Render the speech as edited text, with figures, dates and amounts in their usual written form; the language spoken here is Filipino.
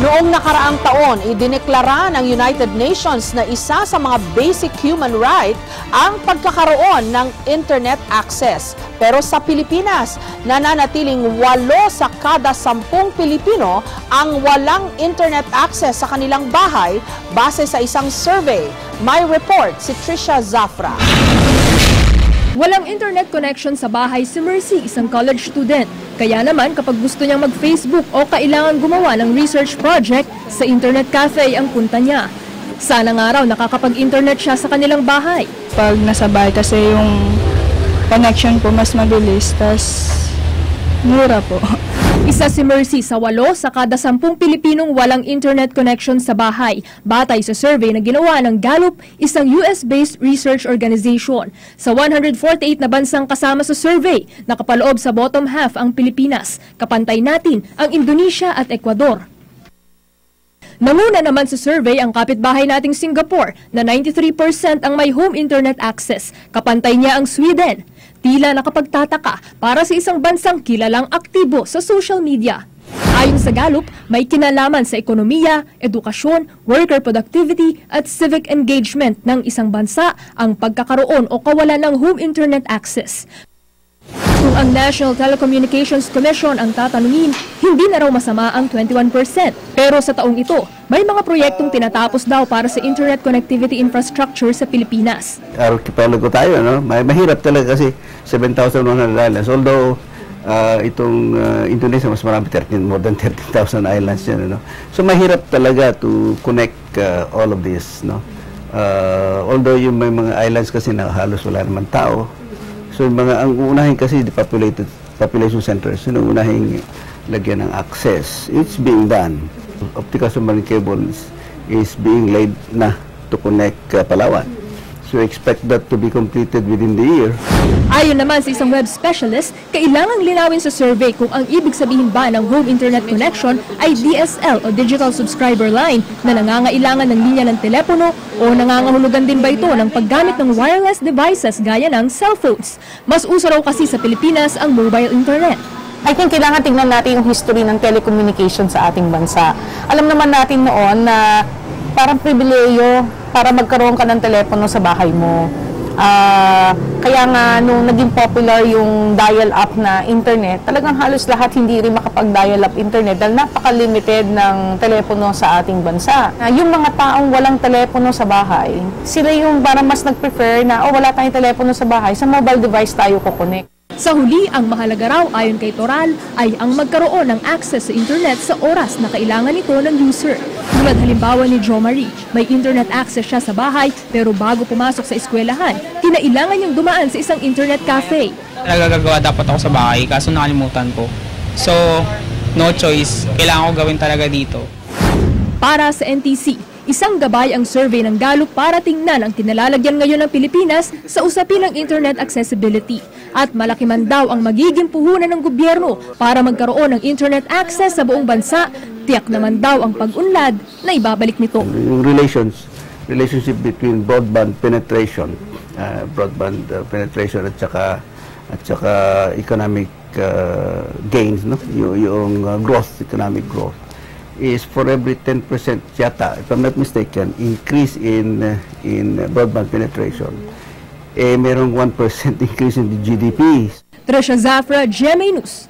Noong nakaraang taon, idineklara ng United Nations na isa sa mga basic human right ang pagkakaroon ng internet access. Pero sa Pilipinas, nananatiling 8 sa kada 10 Pilipino ang walang internet access sa kanilang bahay base sa isang survey. May report si Trisha Zafra. Walang internet connection sa bahay si Mercy, isang college student. Kaya naman kapag gusto niyang mag-Facebook o kailangan gumawa ng research project, sa internet cafe ang punta niya. Sana nga raw nakakapag-internet siya sa kanilang bahay. Pag nasa bahay kasi yung connection po mas mabilis, tas mura po. Isa si Mercy sa 8 sa kada 10 Pilipinong walang internet connection sa bahay, batay sa survey na ginawa ng Gallup, isang US-based research organization. Sa 148 na bansang kasama sa survey, nakapaloob sa bottom half ang Pilipinas. Kapantay natin ang Indonesia at Ecuador. Nanguna naman sa survey ang kapitbahay nating Singapore na 93% ang may home internet access. Kapantay niya ang Sweden. Tila nakapagtataka para sa isang bansang kilalang aktibo sa social media. Ayon sa Gallup, may kinalaman sa ekonomiya, edukasyon, worker productivity at civic engagement ng isang bansa ang pagkakaroon o kawalan ng home internet access. Kung ang National Telecommunications Commission ang tatanungin, hindi na raw masama ang 21%. Pero sa taong ito, may mga proyektong tinatapos daw para sa internet connectivity infrastructure sa Pilipinas. Archipelago tayo, no? Mahirap talaga kasi 7,100 islands. Although itong Indonesia mas marami, more than 13,000 islands yan, no? So mahirap talaga to connect all of this, no? Although yung may mga islands kasi na halos wala naman tao. So ang unahin kasi the population centers, yung unahing lagyan ng access, it's being done. Optical submarine cables is being laid na to connect Palawan. So expect that to be completed within the year. Ayon naman sa isang web specialist, kailangang linawin sa survey kung ang ibig sabihin ba ng home internet connection ay DSL o Digital Subscriber Line na nangangailangan ng linya ng telepono o nangangahulugan din ba ito ng paggamit ng wireless devices gaya ng cellphones. Mas uso raw kasi sa Pilipinas ang mobile internet. I think kailangan tingnan natin yung history ng telecommunication sa ating bansa. Alam naman natin noon na parang pribileyo para magkaroon ka ng telepono sa bahay mo. Kaya nga nung naging popular yung dial-up na internet, talagang halos lahat hindi rin makapag-dial-up internet dahil napaka-limited ng telepono sa ating bansa. Yung mga taong walang telepono sa bahay, sila yung parang mas nag-prefer na wala tayong telepono sa bahay, sa mobile device tayo kukonek. Sa huli, ang mahalaga raw ayon kay Toral ay ang magkaroon ng access sa internet sa oras na kailangan ito ng user. Tulad halimbawa ni Jo Marie, may internet access siya sa bahay pero bago pumasok sa eskwelahan, kinailangan niyang dumaan sa isang internet cafe. Nagagawa dapat ako sa bahay kaso nakalimutan ko. So, no choice. Kailangan ko gawin talaga dito. Para sa NTC, isang gabay ang survey ng Gallup para tingnan ang kinalalagyan ngayon ng Pilipinas sa usapin ng internet accessibility. At malaki man daw ang magiging puhunan ng gobyerno para magkaroon ng internet access sa buong bansa, tiyak naman daw ang pag-unlad na ibabalik nito. Yung relationship between broadband penetration at saka economic gains, no? Yung economic growth is for every 10% yata, if I'm not mistaken, increase in broadband penetration, merong 1% increase in the GDP. Trisha Zafra, GMA News.